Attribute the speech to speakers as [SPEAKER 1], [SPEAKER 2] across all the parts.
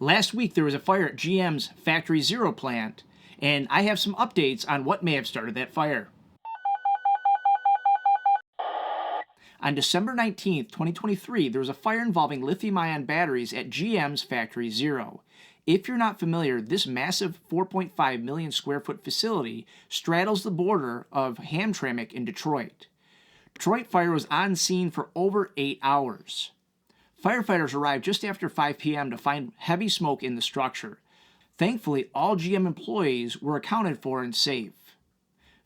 [SPEAKER 1] Last week there was a fire at GM's Factory Zero plant, and I have some updates on what may have started that fire. On December 19th, 2023, there was a fire involving lithium-ion batteries at GM's Factory Zero. If you're not familiar, this massive 4.5 million square foot facility straddles the border of Hamtramck in Detroit. Detroit Fire was on scene for over 8 hours. Firefighters arrived just after 5 p.m. to find heavy smoke in the structure. Thankfully, all GM employees were accounted for and safe.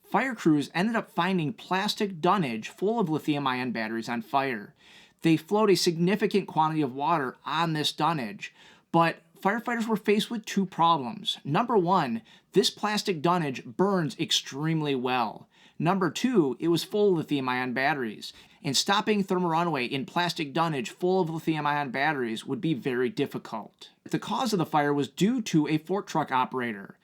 [SPEAKER 1] Fire crews ended up finding plastic dunnage full of lithium-ion batteries on fire. They flowed a significant quantity of water on this dunnage, but firefighters were faced with two problems. Number one, this plastic dunnage burns extremely well. Number two, it was full of lithium-ion batteries, and stopping thermal runaway in plastic dunnage full of lithium-ion batteries would be very difficult. The cause of the fire was due to a fork truck operator.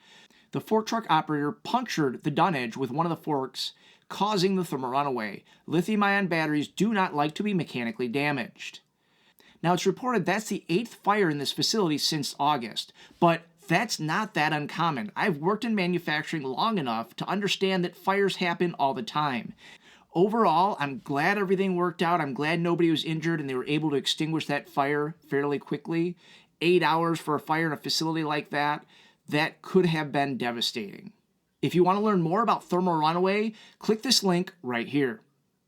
[SPEAKER 1] The fork truck operator punctured the dunnage with one of the forks, causing the thermal runaway. Lithium-ion batteries do not like to be mechanically damaged. Now, it's reported that's the 8th fire in this facility since August, but that's not that uncommon. I've worked in manufacturing long enough to understand that fires happen all the time. Overall, I'm glad everything worked out. I'm glad nobody was injured and they were able to extinguish that fire fairly quickly. 8 hours for a fire in a facility like that could have been devastating. If you want to learn more about thermal runaway, click this link right here.